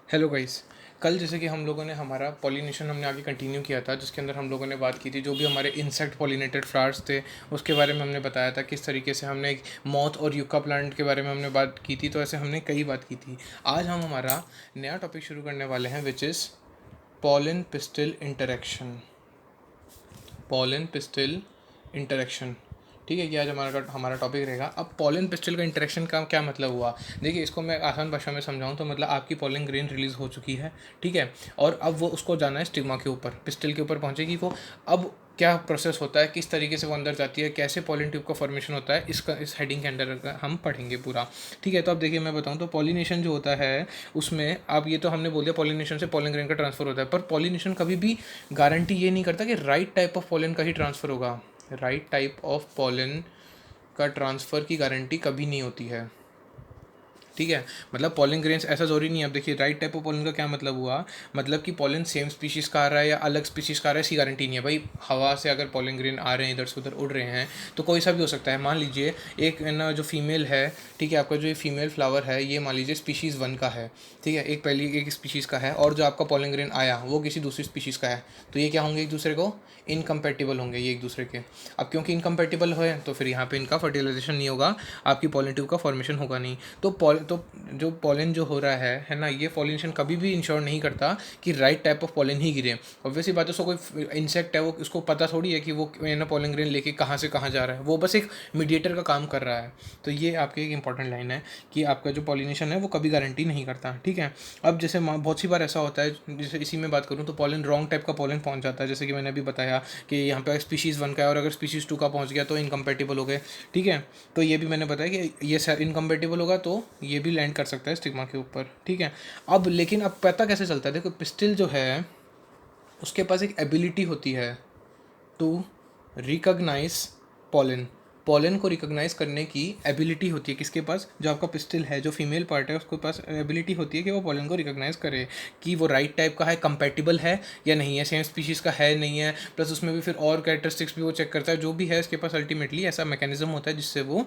Hello guys. कल जैसे कि हम लोगों ने हमारा पॉलिनेशन हमने आगे कंटिन्यू किया था, जिसके अंदर हम लोगों ने बात की थी जो भी हमारे इंसेक्ट पॉलिनेटेड फ्लावर्स थे उसके बारे में हमने बताया था, किस तरीके से हमने एक मॉथ और यूका प्लांट के बारे में हमने बात की थी। तो ऐसे हमने कई बात की थी। आज हम हमारा नया टॉपिक शुरू करने वाले हैं, which is pollen pistil interaction. Pollen pistil interaction, ठीक है। कि आज हमारा हमारा टॉपिक रहेगा। अब पॉलन पिस्टल का इंटरेक्शन का क्या मतलब हुआ। देखिए, इसको मैं आसान भाषा में समझाऊं तो मतलब आपकी पॉलन ग्रेन रिलीज़ हो चुकी है, ठीक है। और अब वो उसको जाना है स्टिग्मा के ऊपर, पिस्टल के ऊपर पहुंचेगी वो। अब क्या प्रोसेस होता है, किस तरीके से वो अंदर जाती है, कैसे पॉलन ट्यूब का फॉर्मेशन होता है, इसका इस हेडिंग के अंदर हम पढ़ेंगे पूरा, ठीक है। तो अब देखिए, मैं बताऊं तो पॉलिनेशन जो होता है उसमें, अब ये तो हमने बोल दिया पॉलिनेशन से पॉलन ग्रेन का ट्रांसफर होता है, पर पॉलिनेशन कभी भी गारंटी ये नहीं करता कि राइट टाइप ऑफ पॉलन का ही ट्रांसफ़र होगा। राइट टाइप ऑफ पॉलन का ट्रांसफ़र की गारंटी कभी नहीं होती है, ठीक है। मतलब पॉलन ग्रेन्स ऐसा ज़रूरी नहीं है। अब देखिए, राइट टाइप ऑफ पॉलन का क्या मतलब हुआ, मतलब कि पॉलन सेम स्पीशीज़ का आ रहा है या अलग स्पीशीज़ का आ रहा है, इसकी गारंटी नहीं है भाई। हवा से अगर पॉलन ग्रेन आ रहे हैं, इधर से उधर उड़ रहे हैं, तो कोई सा भी हो सकता है। मान लीजिए एक ना जो फीमेल है, ठीक है, आपका जो ये फीमेल फ्लावर है ये मान लीजिए स्पीशीज़ 1 का है, ठीक है, एक पहली एक स्पीशीज़ का है, और जो आपका पॉलन ग्रेन आया वो किसी दूसरी स्पीशीज़ का है, तो ये क्या होंगे, एक दूसरे को इनकम्पेटिबल होंगे ये एक दूसरे के। अब क्योंकि इनकम्पेटिबल है तो फिर यहाँ पे इनका फर्टिलाइजेशन नहीं होगा, आपकी पॉलन ट्यूब का फॉर्मेशन होगा नहीं। तो जो पॉलन जो हो रहा है ना, ये पॉलिनेशन कभी भी इंश्योर नहीं करता कि राइट टाइप ऑफ पॉलन ही गिरे। ऑब्वियसली बात है, उसको कोई इंसेक्ट है वो, उसको पता थोड़ी है कि वो ना पॉलन ग्रेन लेके कहाँ से कहाँ जा रहा है, वो बस एक मीडिएटर का काम कर रहा है। तो ये आपकी एक इंपॉर्टेंट लाइन है कि आपका जो पॉलिनेशन है वो कभी गारंटी नहीं करता, ठीक है। अब जैसे बहुत सी बार ऐसा होता है, जैसे इसी में बात करूँ तो पॉलन रॉन्ग टाइप का पॉलन पहुँच जाता है, जैसे कि मैंने अभी बताया कि यहाँ पे स्पीशीज़ 1 का है और अगर स्पीशीज़ 2 का पहुँच गया तो इनकम्पेटिबल हो गए, ठीक है। तो ये भी मैंने बताया कि ये इनकम्पेटिबल होगा तो ये भी लैंड कर सकता है स्टिग्मा के ऊपर, ठीक है। अब लेकिन अब पता कैसे चलता है, देखो पिस्टिल जो है उसके पास एक एबिलिटी होती है टू रिकॉग्नाइज पॉलन। पॉलन को रिकॉग्नाइज करने की एबिलिटी होती है किसके पास, जो आपका पिस्टिल है, जो फीमेल पार्ट है उसके पास एबिलिटी होती है कि वो पॉलन को रिकॉग्नाइज करे कि वो राइट टाइप का है, कंपैटिबल है या नहीं है, सेम स्पीशीज़ का है नहीं है। प्लस उसमें भी फिर और कैरेक्टरिस्टिक्स भी वो चेक करता है, जो भी है इसके पास अल्टीमेटली ऐसा मैकेनिज्म होता है जिससे वो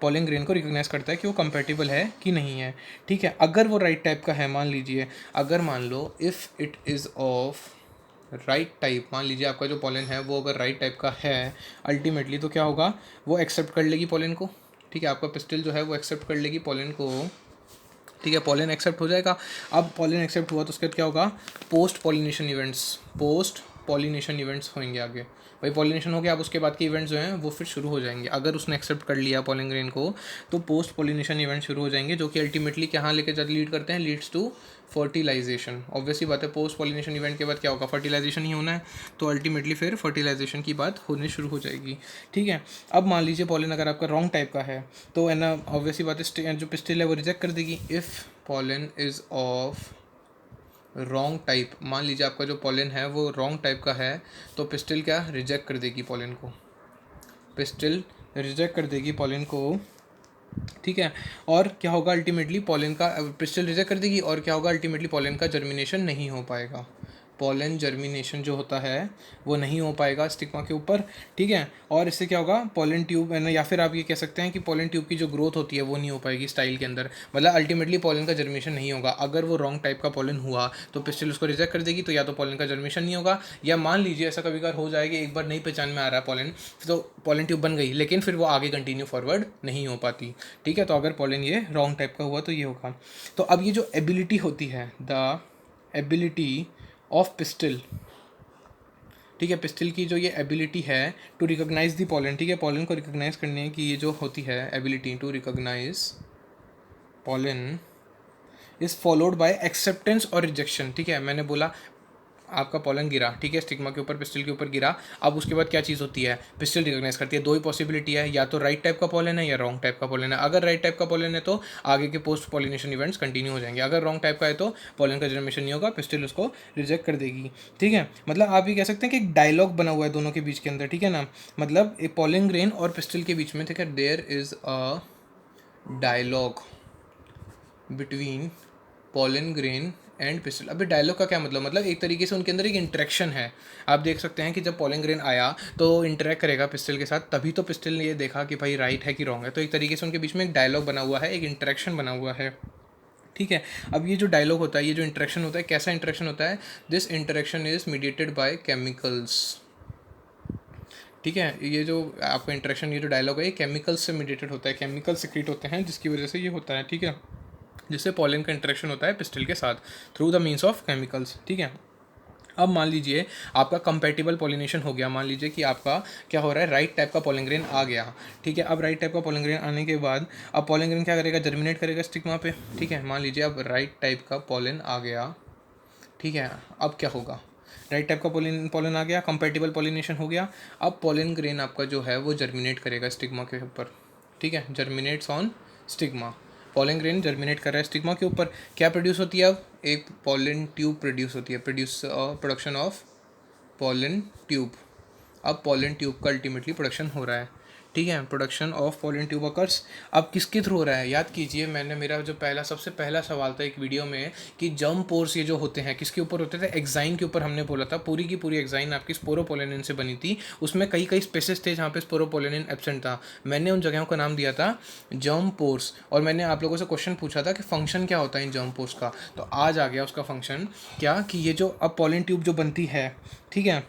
पॉलन ग्रेन को रिकॉग्नाइज करता है कि वो कंपैटिबल है कि नहीं है, ठीक है। अगर वो राइट टाइप का है, मान लीजिए, अगर मान लो if it is of right type, मान लीजिए आपका जो पॉलन है वो अगर राइट टाइप का है, अल्टीमेटली तो क्या होगा, वो एक्सेप्ट कर लेगी पॉलन को, ठीक है। आपका पिस्टल जो है वो एक्सेप्ट कर लेगी पॉलन को, ठीक है। पॉलन एक्सेप्ट हो जाएगा। अब पॉलन एक्सेप्ट हुआ तो उसके बाद क्या होगा, पोस्ट पॉलिनेशन इवेंट्स होंगे आगे। भाई पॉलिनेशन हो गया, अब उसके बाद के इवेंट्स जो हैं वो फिर शुरू हो जाएंगे। अगर उसने एक्सेप्ट कर लिया पॉलन ग्रेन को तो पोस्ट पॉलिनेशन इवेंट शुरू हो जाएंगे, जो कि अल्टीमेटली कहाँ लेके जाते लीड करते हैं, लीड्स टू फर्टिलाइजेशन। ऑब्वियसली बात है, पोस्ट पॉलिनेशन इवेंट के बाद क्या होगा, फर्टिलाइजेशन ही होना है, तो अल्टीमेटली फिर फर्टिलाइजेशन की बात होने शुरू हो जाएगी, ठीक है। अब मान लीजिए पॉलन अगर आपका रॉन्ग टाइप का है तो है ना, ऑब्वियसली बात है जो पिस्टिल है वो रिजेक्ट कर देगी। If pollen is of wrong type, मान लीजिए आपका जो पॉलन है वो रॉन्ग टाइप का है, तो पिस्टिल क्या रिजेक्ट कर देगी पॉलन को, पिस्टिल रिजेक्ट कर देगी पॉलन को, ठीक है। और क्या होगा अल्टीमेटली, पॉलन का पिस्टल रिजेक्ट कर देगी और क्या होगा अल्टीमेटली, पॉलन का जर्मिनेशन नहीं हो पाएगा। पॉलन जर्मिनेशन जो होता है वो नहीं हो पाएगा स्टिग्मा के ऊपर, ठीक है। और इससे क्या होगा, पॉलन ट्यूब है ना, या फिर आप ये कह सकते हैं कि पॉलन ट्यूब की जो ग्रोथ होती है वो नहीं हो पाएगी स्टाइल के अंदर, मतलब अल्टीमेटली पॉलन का जर्मिनेशन नहीं होगा। अगर वो रॉन्ग टाइप का पॉलन हुआ तो पिस्टल उसको रिजेक्ट कर देगी, तो या तो पॉलन का जर्मिनेशन नहीं होगा, या मान लीजिए ऐसा कभी कभार हो जाएगा, एक बार नहीं पहचान में आ रहा है पॉलन, तो पॉलन ट्यूब बन गई लेकिन फिर वो आगे कंटिन्यू फॉरवर्ड नहीं हो पाती, ठीक है। तो अगर पॉलन ये रॉन्ग टाइप का हुआ तो ये होगा। तो अब ये जो एबिलिटी होती है, द एबिलिटी ऑफ पिस्टल, ठीक है, पिस्टल की जो ये एबिलिटी है टू रिकॉग्नाइज दी पॉलन, ठीक है, पॉलन को रिकॉग्नाइज करने की ये जो होती है ability to recognise pollen is followed by acceptance और रिजेक्शन, ठीक है। मैंने बोला आपका पॉलन गिरा, ठीक है, स्टिग्मा के ऊपर, पिस्टल के ऊपर गिरा। अब उसके बाद क्या चीज़ होती है, पिस्टल रिकॉग्नाइज करती है। दो ही पॉसिबिलिटी है, या तो राइट टाइप का पॉलन है या रॉन्ग टाइप का पॉलन है। अगर राइट टाइप का पॉलन है तो आगे के पोस्ट पॉलिनेशन इवेंट्स कंटिन्यू हो जाएंगे, अगर रॉन्ग टाइप का है तो पॉलन का जनरेशन नहीं होगा, पिस्टल उसको रिजेक्ट कर देगी, ठीक है। मतलब आप ये कह सकते हैं कि एक डायलॉग बना हुआ है दोनों के बीच के अंदर, ठीक है ना, मतलब एक पॉलन ग्रेन और पिस्टल के बीच में, ठीक है, there is a dialogue between pollen grain and pistil. अभी डायलॉग का क्या मतलब एक तरीके से उनके अंदर एक इंटरेक्शन है। आप देख सकते हैं कि जब पॉलन ग्रेन आया तो इंटरेक्ट करेगा पिस्टल के साथ, तभी तो पिस्टल ने ये देखा कि भाई राइट है कि रॉन्ग है, तो एक तरीके से उनके बीच में एक डायलॉग बना हुआ है, एक इंटरेक्शन बना हुआ है, ठीक है। अब ये जो डायलॉग होता है, ये जो इंटरेक्शन होता है, कैसा इंटरेक्शन होता है? This interaction is mediated by chemicals. ठीक है, ये जो आपका इंटरेक्शन, ये जो डायलॉग है, ये केमिकल्स से मीडिएटेड होता है, केमिकल सिक्रीट होते हैं जिसकी वजह से ये होता है। ठीक है, जिससे पॉलन का इंटरेक्शन होता है पिस्टल के साथ through the means of chemicals. ठीक है, अब मान लीजिए आपका कंपैटिबल पॉलिनेशन हो गया, मान लीजिए कि आपका क्या हो रहा है, राइट टाइप का पॉलन ग्रेन आ गया। ठीक है, अब राइट टाइप का पॉलन ग्रेन आने के बाद अब पॉलन ग्रेन क्या करेगा, जर्मिनेट करेगा स्टिग्मा पे। ठीक है, मान लीजिए अब राइट टाइप का पॉलन आ गया। ठीक है, अब क्या होगा, राइट टाइप का पॉलन पॉलन आ गया, कंपैटिबल पॉलिनेशन हो गया। अब पॉलन ग्रेन आपका जो है वो जर्मिनेट करेगा स्टिग्मा के ऊपर। ठीक है, germinates on stigma. Pollen grain germinate कर रहा है स्टिग्मा के ऊपर। क्या प्रोड्यूस होती है, अब एक पॉलन ट्यूब प्रोड्यूस होती है, प्रोडक्शन ऑफ पॉलन ट्यूब। अब पॉलन ट्यूब का अल्टीमेटली प्रोडक्शन हो रहा है। ठीक है, production of pollen tube occurs. अब किसके थ्रू हो रहा है, याद कीजिए मैंने, मेरा जो सबसे पहला सवाल था एक वीडियो में कि जर्म पोर्स ये जो होते हैं किसके ऊपर होते थे, एक्साइन के ऊपर हमने बोला था। पूरी की पूरी एक्साइन आपकी स्पोरोपोलेनिन से बनी थी। उसमें कई कई स्पेसेस थे जहाँ पे स्पोरोपोलेनिन एब्सेंट था। मैंने उन जगहों का नाम दिया था जर्म पोर्स, और मैंने आप लोगों से क्वेश्चन पूछा था कि फंक्शन क्या होता है इन जर्म पोर्स का। तो आज आ गया उसका फंक्शन, क्या कि ये जो अब पॉलन ट्यूब जो बनती है, ठीक है,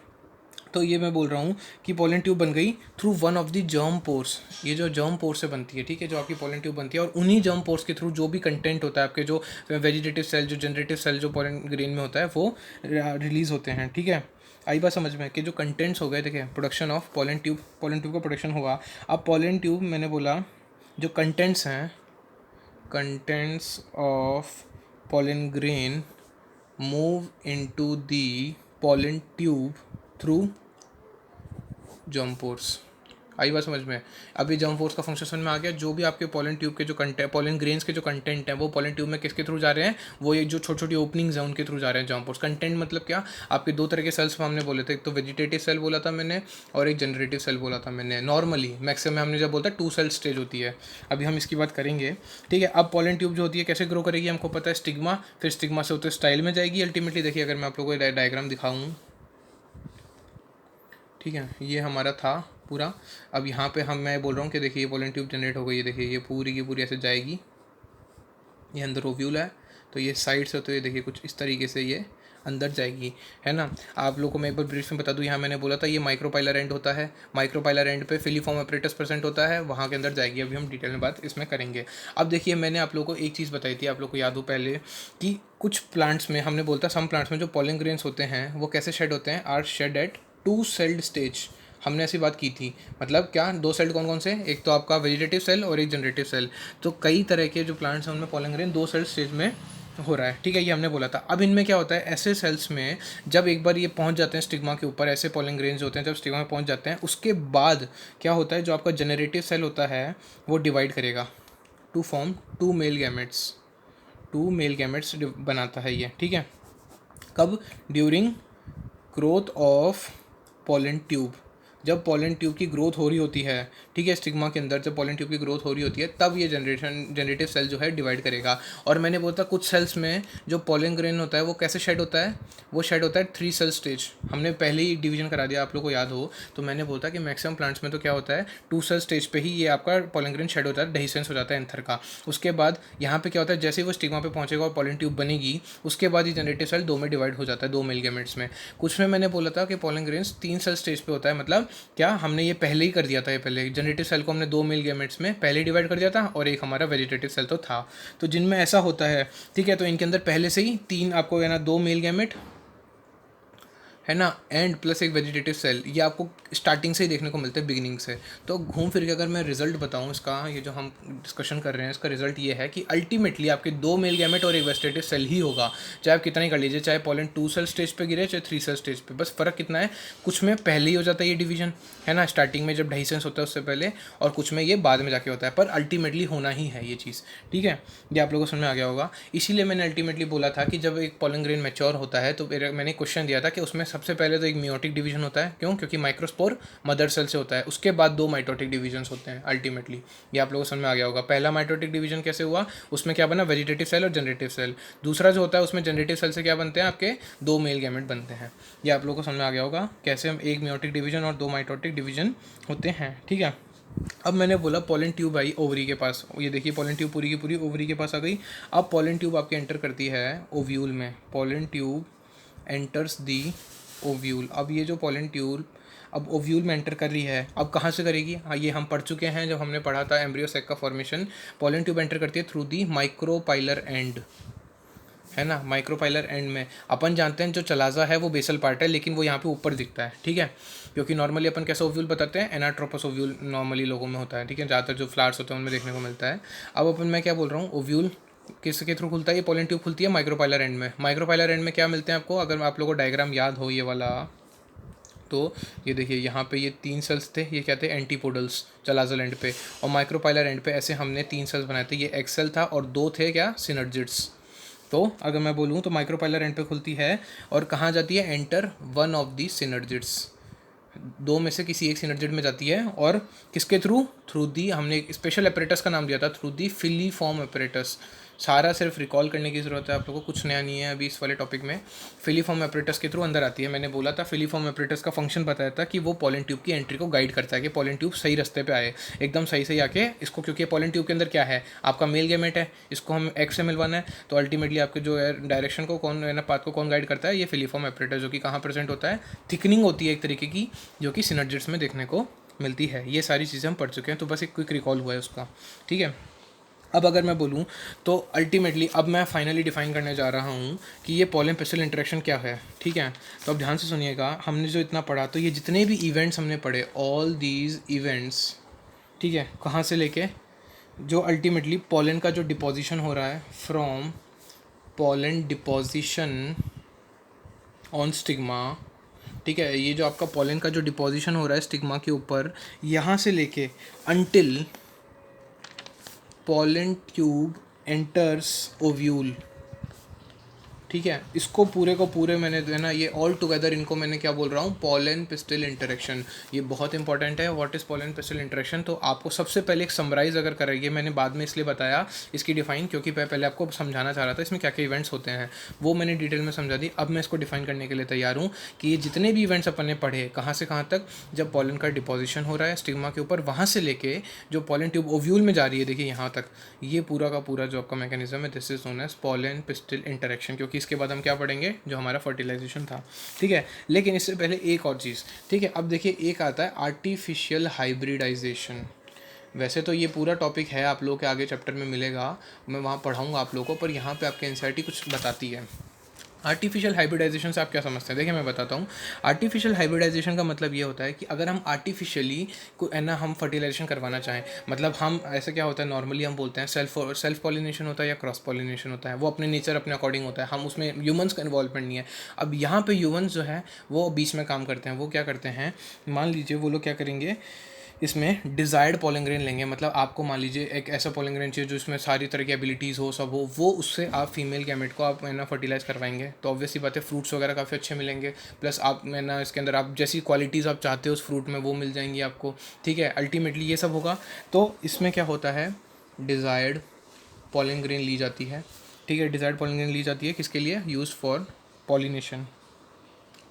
तो ये मैं बोल रहा हूँ कि पॉलन ट्यूब बन गई through one of the germ pores. ये जो जर्म पोर्स से बनती है, ठीक है, जो आपकी पॉलन ट्यूब बनती है, और उन्हीं जर्म पोर्स के थ्रू जो भी कंटेंट होता है आपके, जो वेजिटेटिव सेल, जो जनरेटिव सेल जो पॉलन ग्रेन में होता है, वो रिलीज होते हैं। ठीक है, आई बात समझ में कि जो कंटेंट्स हो गए, देखिए प्रोडक्शन ऑफ पॉलन ट्यूब का प्रोडक्शन हुआ। अब पॉलन ट्यूब मैंने बोला जो कंटेंट्स हैं, contents of pollen grain move into the pollen tube through germ pores. आई बात समझ में? अभी जर्म पोर्स का फंक्शन समझ में आ गया। जो भी आपके पॉलन ट्यूब के जो कंटेंट, पॉलन ग्रेन्स के जो कंटेंट हैं, वो पॉलन ट्यूब में किसके थ्रू जा रहे हैं, वो ये जो छोटी छोटी ओपनिंग्स हैं उनके थ्रू जा रहे हैं जर्म पोर्स। कंटेंट मतलब क्या, आपके दो तरह के सेल्स हमने बोले थे, एक तो वेजिटेटिव सेल बोला था मैंने और एक जनरेटिव सेल बोला था मैंने। नॉर्मली मैक्सिमम हमने जब बोलता है 2 सेल स्टेज होती है। अभी हम इसकी बात करेंगे। ठीक है, अब पॉलन ट्यूब जो होती है कैसे ग्रो करेगी हमको पता है, स्टिग्मा, फिर स्टिग्मा से होते स्टाइल में जाएगी अल्टीमेटली। देखिए अगर मैं आप लोगों को डायग्राम दिखाऊँ, ठीक है, ये हमारा था पूरा। अब यहाँ पे मैं बोल रहा हूँ कि देखिए ये पॉलन ट्यूब जनरेट हो गई है, देखिए ये पूरी की पूरी ऐसे जाएगी, ये अंदर ओव्यूल है, तो ये साइड से, तो ये देखिए कुछ इस तरीके से ये अंदर जाएगी, है ना। आप लोगों को मैं एक बार ब्रीफ में बता दूँ, यहाँ मैंने बोला था ये माइक्रोपाइलर एंड होता है, माइक्रोपाइलर एंड पे फिलीफॉर्म अपरेटस प्रेजेंट होता है, वहाँ के अंदर जाएगी। अभी हम डिटेल में बात इसमें करेंगे। अब देखिए मैंने आप लोगों को एक चीज़ बताई थी, आप लोग को याद हो पहले, कि कुछ प्लांट्स में हमने बोलता सम प्लांट्स में जो पॉलन ग्रेन्स होते हैं वो कैसे शेड होते हैं, are shed at 2 celled stage. हमने ऐसी बात की थी, मतलब क्या, 2 सेल कौन कौन से, एक तो आपका वेजिटेटिव सेल और एक जनरेटिव सेल। तो कई तरह के जो प्लांट्स हैं उनमें पॉलन ग्रेन 2 सेल स्टेज में हो रहा है। ठीक है, ये हमने बोला था। अब इनमें क्या होता है, ऐसे सेल्स में जब एक बार ये पहुंच जाते हैं स्टिग्मा के ऊपर, ऐसे पॉलन ग्रेन्स होते हैं जब स्टिग्मा में पहुंच जाते हैं, उसके बाद क्या होता है, जो आपका जनरेटिव सेल होता है वो डिवाइड करेगा to form 2 male gametes. 2 male gametes बनाता है ये। ठीक है, कब, during growth of pollen tube. जब पॉलन ट्यूब की ग्रोथ हो रही होती है, ठीक है, स्टिग्मा के अंदर जब पॉलन ट्यूब की ग्रोथ हो रही होती है, तब ये जनरेटिव सेल जो है डिवाइड करेगा। और मैंने बोला था कुछ सेल्स में जो पॉलन ग्रेन होता है वो कैसे शेड होता है, वो शेड होता है 3 सेल स्टेज। हमने पहले ही डिवीजन करा दिया, आप लोग को याद हो तो मैंने बोलता कि मैक्सिमम प्लांट्स में तो क्या होता है, 2 सेल स्टेज पे ही ये आपका पॉलन ग्रेन शेड होता है, डेहिसेंस हो जाता है एंथर का। उसके बाद यहाँ पे क्या होता है, जैसे ही वो स्टिग्मा पे पहुँचेगा और पॉलन ट्यूब बनेगी, उसके बाद ये जनरेटिव सेल 2 में डिवाइड हो जाता है, 2 मेल गैमेट्स में। कुछ में मैंने बोला था कि पॉलन ग्रेन्स 3 सेल स्टेज पे होता है, मतलब क्या, हमने ये पहले ही कर दिया था, ये पहले जनरेटिव सेल को हमने 2 मेल गैमेट्स में पहले डिवाइड कर दिया था, और एक हमारा वेजिटेटिव सेल तो था। तो जिनमें ऐसा होता है, ठीक है, तो इनके अंदर पहले से ही 3 आपको है ना 2 मेल गैमेट है ना, एंड प्लस एक वेजिटेटिव सेल, ये आपको स्टार्टिंग से ही देखने को मिलते हैं, बिगिनिंग से। तो घूम फिर के अगर मैं रिजल्ट बताऊं इसका, ये जो हम डिस्कशन कर रहे हैं इसका रिजल्ट ये है कि अल्टीमेटली आपके 2 मेल गैमेट और एक वेजिटेटिव सेल ही होगा, चाहे आप कितना ही कर लीजिए, चाहे पॉलन 2 सेल स्टेज पे गिरे चाहे 3 सेल स्टेज पे। बस फ़र्क कितना है, कुछ में पहले ही हो जाता है ये डिवीजन, है ना, स्टार्टिंग में जब डाइसेंस होता है उससे पहले, और कुछ में ये बाद में जाके होता है, पर अल्टीमेटली होना ही है ये चीज़। ठीक है, ये आप लोगों को समझ में आ गया होगा। इसीलिए मैंने अल्टीमेटली बोला था कि जब एक पॉलन ग्रेन मैच्योर होता है तो मैंने क्वेश्चन दिया था कि उसमें सबसे पहले तो एक मियोटिक डिवीजन होता है, क्यों, क्योंकि माइक्रोस्पोर मदर सेल से होता है, उसके बाद 2 माइटोटिक डिवीजन्स होते हैं अल्टीमेटली। ये आप लोगों को समझ में आ गया होगा। पहला माइटोटिक डिवीजन कैसे हुआ, उसमें क्या बना, वेजिटेटिव सेल और जनरेटिव सेल। दूसरा जो होता है उसमें जनरेटिव सेल से क्या बनते हैं, आपके 2 मेल गैमेट बनते हैं। ये आप लोगों को समझ में आ गया होगा कैसे हम एक मियोटिक डिवीजन और 2 माइटोटिक डिवीजन होते हैं। ठीक है, अब मैंने बोला पोलन ट्यूब आई ओवरी के पास, ये देखिए पोलन ट्यूब पूरी की पूरी ओवरी के पास आ गई। अब पोलन ट्यूब आपके एंटर करती है ओव्यूल में, पोलन ट्यूब एंटर्स दी ओव्यूल। अब ये जो पोलन ट्यूब अब ओव्यूल में एंटर कर रही है, अब कहाँ से करेगी? हाँ, ये हम पढ़ चुके हैं जब हमने पढ़ा था एम्ब्रियो सैक का फॉर्मेशन। पोलन ट्यूब एंटर करती है थ्रू दी माइक्रोपाइलर एंड, है ना, माइक्रोपाइलर एंड में। अपन जानते हैं जो चलाजा है वो बेसल पार्ट है, लेकिन वो यहाँ पे ऊपर दिखता है, ठीक है, क्योंकि नॉर्मली अपन कैसा ओव्यूल बताते हैं, एनाट्रोपस ओव्यूल नॉर्मली लोगों में होता है, ठीक है, ज़्यादातर जो फ्लावर्स होते हैं उनमें देखने को मिलता है। अब अपन मैं क्या बोल रहा हूँ, ओव्यूल किसके थ्रू खुलता है? ये पोलन ट्यूब खुलती है माइक्रोपाइलर एंड में। माइक्रोपाइलर एंड में क्या मिलते हैं आपको? अगर आप लोगों को डायग्राम याद हो ये वाला, तो ये देखिए यहाँ पे ये 3 सेल्स थे, ये क्या थे? एंटीपोडल्स चलाजल एंड पे, और माइक्रोपाइलर एंड पे ऐसे हमने 3 सेल्स बनाए थे, ये एक्सेल था और 2 थे क्या? सिनर्जिड्स। तो अगर मैं बोलूँ तो माइक्रोपाइलर एंड पे खुलती है और कहाँ जाती है? Enter one of the synergids, 2 में से किसी एक सिनर्जिड में जाती है। और किसके थ्रू? थ्रू दी, हमने एक स्पेशल एपरेटस का नाम दिया था, थ्रू दी फिलीफॉर्म एपरेटस। सारा सिर्फ रिकॉल करने की ज़रूरत है आप लोगों को, कुछ नया नहीं है अभी इस वाले टॉपिक में। फिलीफॉर्म एपरेटस के थ्रू अंदर आती है। मैंने बोला था फिलीफॉर्म एपरेटस का फंक्शन बताया था कि वो पोलन ट्यूब की एंट्री को गाइड करता है कि पोलन ट्यूब सही रास्ते पे आए, एकदम सही सही आके इसको, क्योंकि पोलन ट्यूब के अंदर क्या है? आपका मेल गैमेट है, इसको हम एक्स से मिलवाना है, तो अल्टीमेटली आपके जो है डायरेक्शन को कौन है ना, पाथ को कौन गाइड करता है? ये फिलीफॉर्म एपरेटस, जो कि कहाँ प्रेजेंट होता है? थिकनिंग होती है एक तरीके की, जो कि सिनर्जिड्स में देखने को मिलती है। ये सारी चीज़ें हम पढ़ चुके हैं, तो बस एक क्विक रिकॉल हुआ है उसका, ठीक है। अब अगर मैं बोलूँ तो अल्टीमेटली अब मैं फाइनली डिफाइन करने जा रहा हूँ कि ये पोलन पेस्टिल इंटरेक्शन क्या है, ठीक है। तो अब ध्यान से सुनिएगा, हमने जो इतना पढ़ा, तो ये जितने भी इवेंट्स हमने पढ़े, ऑल दीज इवेंट्स, ठीक है, कहाँ से लेके, जो अल्टीमेटली पोलन का जो डिपोजिशन हो रहा है from pollen deposition on stigma, ठीक है, ये जो आपका पोलन का जो डिपोजिशन हो रहा है स्टिग्मा के ऊपर, यहाँ से लेके until pollen tube enters ovule, ठीक है, इसको पूरे को पूरे मैंने जो है ना, ये ऑल टुगेदर इनको मैंने क्या बोल रहा हूँ? Pollen pistil interaction. ये बहुत इंपॉर्टेंट है, what is pollen pistil interaction. तो आपको सबसे पहले एक समराइज़ अगर करेंगे, मैंने बाद में इसलिए बताया इसकी डिफाइन, क्योंकि मैं पहले आपको समझाना चाह रहा था इसमें क्या क्या इवेंट्स होते हैं, वो मैंने डिटेल में समझा दी। अब मैं इसको डिफाइन करने के लिए तैयार हूँ कि ये जितने भी इवेंट्स अपन ने पढ़े, कहाँ से कहाँ तक, जब पोलन का डिपोजिशन हो रहा है स्टिग्मा के ऊपर, वहाँ से लेके जो पोलन ट्यूब ओव्यूल में जा रही है, देखिए यहाँ तक, ये पूरा का पूरा जो आपका मैकेनिज्म है, this is known as pollen pistil interaction. क्योंकि इसके बाद हम क्या पढ़ेंगे? जो हमारा फर्टिलाइजेशन था, ठीक है। लेकिन इससे पहले एक और चीज़, ठीक है, अब देखिए एक आता है आर्टिफिशियल हाइब्रिडाइजेशन। वैसे तो ये पूरा टॉपिक है आप लोगों के आगे चैप्टर में मिलेगा, मैं वहाँ पढ़ाऊँगा आप लोगों को, पर यहाँ पे आपके एनसीईआरटी कुछ बताती है। आर्टिफिशियल हाइब्रिडाइजेशन से आप क्या समझते हैं? देखिए मैं बताता हूँ। आर्टिफिशियल हाइब्रिडाइजेशन का मतलब ये होता है कि अगर हम आर्टिफिशियली को है ना, हम फर्टिलाइजेशन करवाना चाहें, मतलब हम ऐसे क्या होता है, नॉर्मली हम बोलते हैं सेल्फ पॉलिनेशन होता है या क्रॉस पॉलिनेशन होता है, वो अपने नेचर अपने अकॉर्डिंग होता है, हम उसमें ह्यूमंस का इन्वॉल्वमेंट नहीं है। अब यहाँ पे ह्यूमंस जो है वो बीच में काम करते हैं। वो क्या करते हैं, मान लीजिए वो लोग क्या करेंगे, इसमें डिज़ायर्ड पोलन ग्रेन लेंगे, मतलब आपको मान लीजिए एक ऐसा पोलन ग्रेन चाहिए जो इसमें सारी तरह की एबिलिटीज़ हो, सब हो, वो उससे आप फीमेल गैमेट को आप है ना फर्टिलाइज करवाएंगे, तो ऑब्वियसली बात है फ्रूट्स वगैरह काफ़ी अच्छे मिलेंगे, प्लस आप है ना इसके अंदर आप जैसी क्वालिटीज़ आप चाहते हो उस फ्रूट में वो मिल जाएंगी आपको, ठीक है। अल्टीमेटली ये सब होगा। तो इसमें क्या होता है, डिज़ायर्ड पोलन ग्रेन ली जाती है, ठीक है, डिज़ायर्ड पोलन ग्रेन ली जाती है किसके लिए? यूज़ फॉर पॉलिनेशन,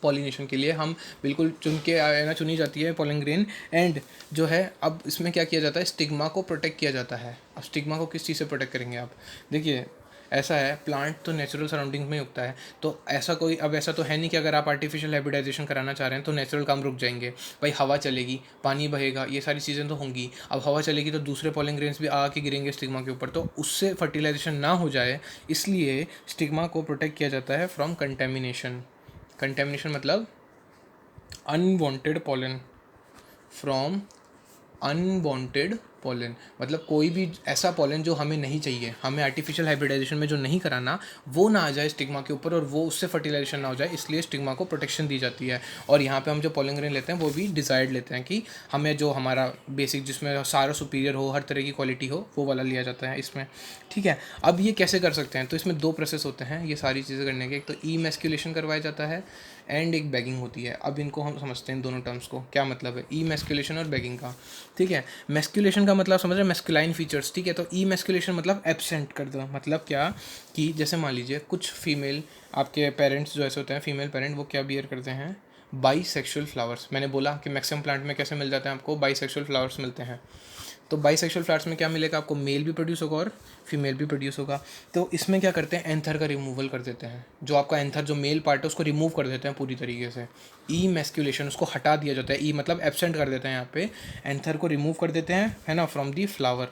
पॉलिनेशन के लिए हम बिल्कुल चुन के है ना, चुनी जाती है पोलन ग्रेन। एंड जो है अब इसमें क्या किया जाता है, स्टिग्मा को प्रोटेक्ट किया जाता है। अब स्टिग्मा को किस चीज़ से प्रोटेक्ट करेंगे आप? देखिए ऐसा है, प्लांट तो नेचुरल सराउंडिंग में उगता है, तो ऐसा कोई, अब ऐसा तो है नहीं कि अगर आप आर्टिफिशियल हाइब्रिडाइजेशन कराना चाह रहे हैं तो नेचुरल काम रुक जाएंगे। भाई हवा चलेगी, पानी बहेगा, ये सारी चीज़ें तो होंगी। अब हवा चलेगी तो दूसरे पोलन ग्रेन्स भी आके गिरेंगे स्टिग्मा के ऊपर, तो उससे फर्टिलाइजेशन ना हो जाए, इसलिए स्टिग्मा को प्रोटेक्ट किया जाता है फ्रॉम कंटेमिनेशन। कंटेमिनेशन मतलब unwanted pollen, from unwanted pollen, मतलब कोई भी ऐसा पोलन जो हमें नहीं चाहिए, हमें आर्टिफिशियल हाइब्रिडाइजेशन में जो नहीं कराना, वो ना आ जाए स्टिग्मा के ऊपर और वो उससे फर्टिलाइजेशन ना हो जाए, इसलिए स्टिग्मा को प्रोटेक्शन दी जाती है। और यहाँ पे हम जो पोलन ग्रेन लेते हैं वो भी डिज़ायर्ड लेते हैं कि हमें जो हमारा बेसिक, जिसमें सारा सुपीरियर हो, हर तरह की क्वालिटी हो, वो वाला लिया जाता है इसमें, ठीक है। अब ये कैसे कर सकते हैं? तो इसमें 2 प्रोसेस होते हैं ये सारी चीज़ें करने के, एक तो ईमैस्कुलेशन करवाया जाता है एंड एक बैगिंग होती है। अब इनको हम समझते हैं दोनों टर्म्स को, क्या मतलब है ईमैस्कुलेशन और बैगिंग का, ठीक है। मैस्कुलेशन का मतलब समझ रहे हैं, मैस्कुलाइन फीचर्स, ठीक है। तो ईमैस्कुलेशन मतलब एब्सेंट कर दो, मतलब क्या कि जैसे मान लीजिए कुछ फीमेल आपके पेरेंट्स जो ऐसे होते हैं, फीमेल पेरेंट, वो क्या बियर करते हैं, बाईसेक्सुअल फ्लावर्स, मैंने बोला कि मैक्सिमम प्लांट में कैसे मिल जाते हैं आपको, बाईसेक्सुअल फ्लावर्स मिलते हैं। तो बाईसेक्सुअल फ्लावर्स में क्या मिलेगा आपको, मेल भी प्रोड्यूस होगा और फीमेल भी प्रोड्यूस होगा। तो इसमें क्या करते हैं, एंथर का रिमूवल कर देते हैं, जो आपका एंथर जो मेल पार्ट है उसको रिमूव कर देते हैं पूरी तरीके से। ई मैस्कुलेशन, उसको हटा दिया जाता है, ई मतलब एब्सेंट कर देते हैं यहाँ पे, एंथर को रिमूव कर देते हैं, है ना, फ्रॉम दी फ्लावर,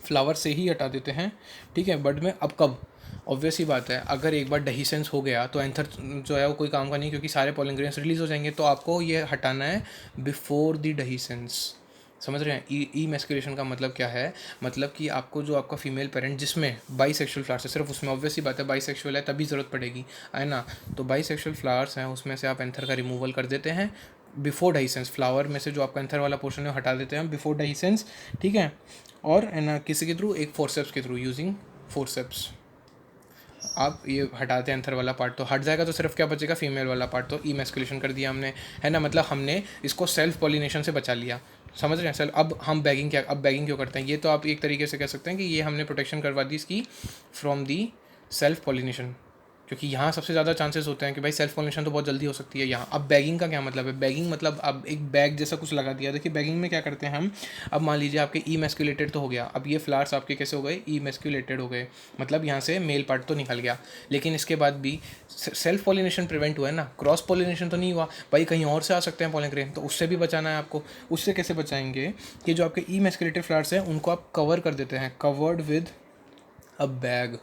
फ्लावर से ही हटा देते हैं, ठीक है। बड में अब कब, ऑब्वियस ही बात है, अगर एक बार डहीसेंस हो गया तो एंथर जो है वो कोई काम का नहीं, क्योंकि सारे पॉलन ग्रेन्स रिलीज हो जाएंगे। तो आपको ये हटाना है बिफोर द डहीसेंस, समझ रहे हैं। ई मैस्कुलेशन का मतलब क्या है, मतलब कि आपको जो आपका फीमेल पेरेंट जिसमें बाईसेक्सुअल फ्लावर्स है, सिर्फ उसमें, ऑब्वियस ही बात है बाईसेक्सुअल है तभी ज़रूरत पड़ेगी, है ना। तो बाईसेक्सुअल फ्लावर्स हैं उसमें से आप एंथर का रिमूवल कर देते हैं बिफोर डहीसेंस, फ्लावर में से जो आपका एंथर वाला पोर्शन है हटा देते हैं बिफोर डहीसेंस, ठीक है। और है ना किसी के थ्रू, एक फोर्सेप्स के थ्रू, यूजिंग फोर्सेप्स आप ये हटाते हैं एंथर वाला पार्ट, तो हट जाएगा, तो सिर्फ क्या बचेगा, फीमेल वाला पार्ट। तो ई मैस्कुलेशन कर दिया हमने, है ना, मतलब हमने इसको सेल्फ पॉलिनेशन से बचा लिया, समझ रहे हैं सर। अब हम बैगिंग क्या, अब बैगिंग क्यों करते हैं, ये तो आप एक तरीके से कह सकते हैं कि ये हमने प्रोटेक्शन करवा दी इसकी फ्रॉम दी सेल्फ पॉलिनेशन, क्योंकि यहाँ सबसे ज़्यादा चांसेस होते हैं कि भाई सेल्फ पॉलिनेशन तो बहुत जल्दी हो सकती है यहाँ। अब बैगिंग का क्या मतलब है, बैगिंग मतलब अब एक बैग जैसा कुछ लगा दिया। देखिए बैगिंग में क्या करते हैं हम, अब मान लीजिए आपके ई मैस्कुलेटेड तो हो गया, अब ये फ्लावर्स आपके कैसे हो गए, ई मैस्कुलेटेड हो गए, मतलब यहाँ से मेल पार्ट तो निकल गया, लेकिन इसके बाद भी सेल्फ पॉलिनेशन प्रिवेंट हुआ है ना, क्रॉस पॉलिनेशन तो नहीं हुआ भाई, कहीं और से आ सकते हैं पॉलन ग्रेन, तो उससे भी बचाना है आपको। उससे कैसे बचाएंगे कि जो आपके ई मैस्कुलेटेड फ्लावर्स हैं उनको आप कवर कर देते हैं, कवर्ड विद अ बैग,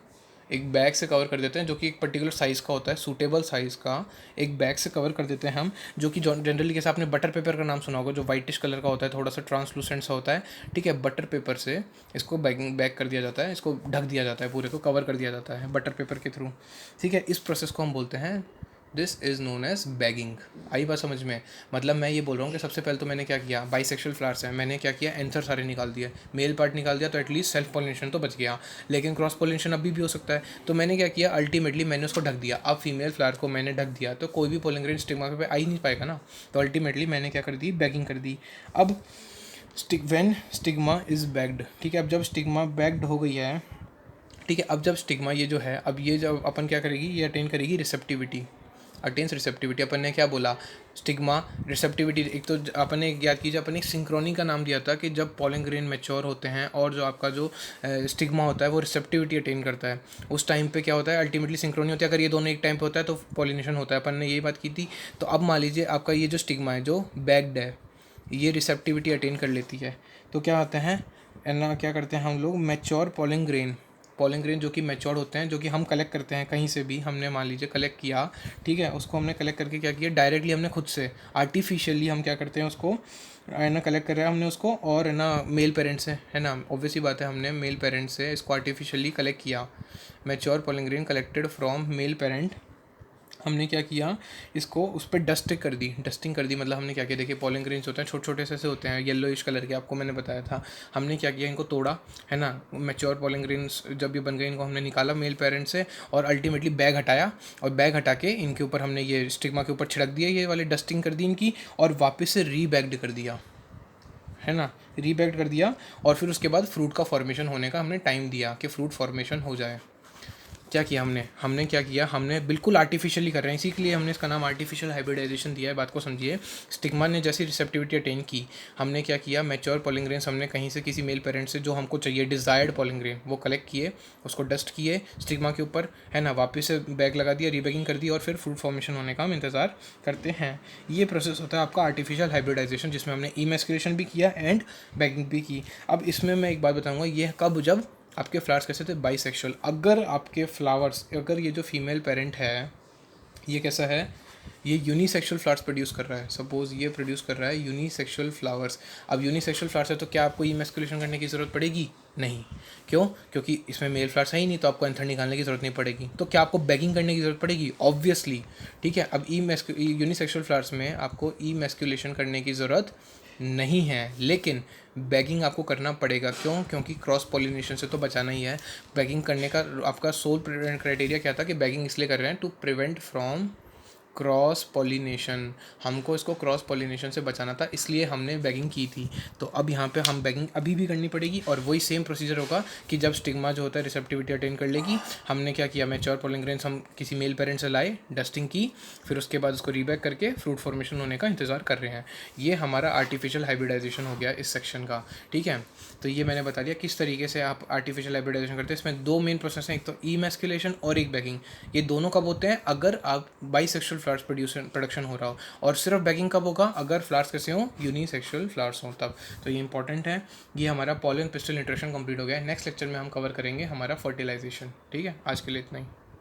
एक बैग से कवर कर देते हैं, जो कि एक पर्टिकुलर साइज़ का होता है, सूटेबल साइज़ का एक बैग से कवर कर देते हैं हम, जो कि जनरली कैसे आपने बटर पेपर का नाम सुना होगा, जो वाइटिश कलर का होता है, थोड़ा सा ट्रांसलूसेंट सा होता है, ठीक है। बटर पेपर से इसको बैग कर दिया जाता है, इसको ढक दिया जाता है, पूरे को कवर कर दिया जाता है बटर पेपर के थ्रू, ठीक है। इस प्रोसेस को हम बोलते हैं, this is known as bagging. आई बात समझ में, मतलब मैं ये बोल रहा हूँ कि सबसे पहले तो मैंने क्या किया, बाईसेक्सुअल फ्लावर्स हैं, मैंने क्या किया, एंथर सारे निकाल दिए, मेल पार्ट निकाल दिया, तो एटलीस्ट सेल्फ पॉलिनेशन तो बच गया, लेकिन क्रॉस पॉलिनेशन अभी भी हो सकता है। तो मैंने क्या किया, अल्टीमेटली मैंने उसको ढक दिया। अब फीमेल फ्लावर को मैंने ढक दिया तो कोई भी पोलन ग्रेन स्टिग्मा पे आ ही नहीं पाएगा ना, तो अल्टीमेटली मैंने क्या कर दी, बैगिंग कर दी। अब व्हेन स्टिग्मा इज़ बैग्ड, ठीक है, अब जब स्टिग्मा बैग्ड हो गई है, ठीक है, अब जब स्टिग्मा ये जो है, अब ये जब अपन क्या करेगी, ये अटेन करेगी रिसेप्टिविटी, अटेंस रिसेप्टिविटी। अपन ने क्या बोला, स्टिग्मा रिसेप्टिविटी, एक तो अपन ने याद कीजिए, अपन ने सिंक्रोनी का नाम दिया था कि जब पॉलन ग्रेन मैच्योर होते हैं और जो आपका जो स्टिग्मा होता है वो रिसेप्टिविटी अटेन करता है, उस टाइम पे क्या होता है, अल्टीमेटली सिंक्रोनी होती है। अगर ये दोनों एक टाइम पे होता है तो पॉलिनेशन होता है, अपन ने यही बात की थी। तो अब मान लीजिए आपका ये जो स्टिग्मा है जो बैग्ड है, ये रिसेप्टिविटी अटेन कर लेती है, तो क्या होते हैं ना, क्या करते हैं हम लोग, mature pollen grain, pollen grain जो कि मैच्योर्ड होते हैं, जो कि हम कलेक्ट करते हैं कहीं से भी, हमने मान लीजिए कलेक्ट किया, ठीक है, उसको हमने कलेक्ट करके क्या किया, डायरेक्टली हमने खुद से आर्टिफिशियली हम क्या करते हैं उसको, है ना, कलेक्ट कर रहे हैं हमने उसको, और है ना मेल पेरेंट्स से, है ना, ऑब्वियस ही बात है, हमने मेल पेरेंट्स से इसको आर्टिफिशियली कलेक्ट किया, mature pollen grain collected from male parent. हमने क्या किया, इसको उस पर डस्टिंग कर दी, डस्टिंग कर दी मतलब हमने क्या किया, देखिए पॉलन ग्रेन्स होते हैं छोटे छोटे से होते हैं, येलोइश कलर के, आपको मैंने बताया था। हमने क्या किया, इनको तोड़ा, है ना, मैच्योर पॉलन ग्रेन्स जब ये बन गए इनको हमने निकाला मेल पेरेंट से, और अल्टीमेटली बैग हटाया, और बैग हटा के इनके ऊपर हमने ये स्टिग्मा के ऊपर छिड़क दिया, ये वाली डस्टिंग कर दी इनकी, और वापस से रीबैग्ड कर दिया, है ना, रीबैग्ड कर दिया। और फिर उसके बाद फ्रूट का फॉर्मेशन होने का हमने टाइम दिया कि फ्रूट फॉर्मेशन हो जाए। क्या किया हमने, हमने क्या किया, हमने बिल्कुल आर्टिफिशियली कर रहे हैं, इसी के लिए हमने इसका नाम आर्टिफिशियल हाइब्रिडाइजेशन दिया है। बात को समझिए, स्टिग्मा ने जैसी रिसेप्टिविटी अटेन की, हमने क्या किया, मैच्योर पॉलन ग्रेन्स हमने कहीं से किसी मेल पेरेंट से जो हमको चाहिए डिज़ायर्ड पॉलन ग्रेन, वो कलेक्ट किए, उसको डस्ट किए स्टिग्मा के ऊपर, है ना, वापस से बैग लगा दिया, रीबैगिंग कर दी, और फिर फ्रूट फॉर्मेशन होने का हम इंतज़ार करते हैं। ये प्रोसेस होता है आपका आर्टिफिशियल हाइब्रिडाइजेशन, जिसमें हमने इमैस्कुलेशन भी किया एंड बैगिंग भी की। अब इसमें मैं एक बात बताऊँगा, ये कब, जब आपके फ्लावर्स कैसे थे, बाईसेक्सुअल। अगर आपके फ्लावर्स, अगर ये जो फीमेल पेरेंट है ये कैसा है, ये यूनिसेक्सुअल फ्लावर्स प्रोड्यूस कर रहा है, सपोज ये प्रोड्यूस कर रहा है यूनिसेक्सुअल फ्लावर्स। अब यूनिसेक्सुअल फ्लावर्स है तो क्या आपको इमैस्कुलेशन करने की ज़रूरत पड़ेगी, नहीं, क्यों, क्योंकि इसमें मेल फ्लावर्स है ही नहीं, तो आपको एंथर निकालने की ज़रूरत नहीं पड़ेगी। तो क्या आपको बैगिंग करने की ज़रूरत पड़ेगी, ऑब्वियसली, ठीक है। अब यूनिसेक्सुअल फ्लावर्स में आपको इमैस्कुलेशन करने की ज़रूरत नहीं है, लेकिन बैगिंग आपको करना पड़ेगा, क्यों, क्योंकि क्रॉस पॉलिनेशन से तो बचाना ही है। बैगिंग करने का आपका सोल क्राइटेरिया क्या था कि बैगिंग इसलिए कर रहे हैं, to prevent from cross pollination, हमको इसको क्रॉस पॉलिनेशन से बचाना था, इसलिए हमने बैगिंग की थी। तो अब यहाँ पे हम बैगिंग अभी भी करनी पड़ेगी और वही सेम प्रोसीजर होगा कि जब स्टिग्मा जो होता है रिसेप्टिविटी अटेन कर लेगी, हमने क्या किया, मैच्योर पोलिन ग्रेन्स हम किसी मेल पेरेंट से लाए, डस्टिंग की, फिर उसके बाद उसको रीबैक करके फ्रूट फॉर्मेशन होने का इंतज़ार कर रहे हैं। ये हमारा आर्टिफिशियल हाइब्रिडाइजेशन हो गया इस सेक्शन का, ठीक है। तो ये मैंने बता दिया किस तरीके से आप आर्टिफिशियल हाइब्रिडाइजेशन करते हैं। इसमें दो मेन प्रोसेस हैं, एक तो ईमैस्कुलेशन और एक बैगिंग। ये दोनों कब होते हैं, अगर आप बाईसेक्सुअल फ्लावर्स प्रोडक्शन हो रहा हो, और सिर्फ बैगिंग कब होगा, अगर फ्लावर्स कैसे हों, यूनिसेक्सुअल फ्लावर्स हों तब। तो ये इंपॉर्टेंट है। ये हमारा पॉलन पिस्टल इंटरेक्शन कंप्लीट हो गया है। नेक्स्ट लेक्चर में हम कवर करेंगे हमारा फर्टिलाइजेशन, ठीक है। आज के लिए इतना ही।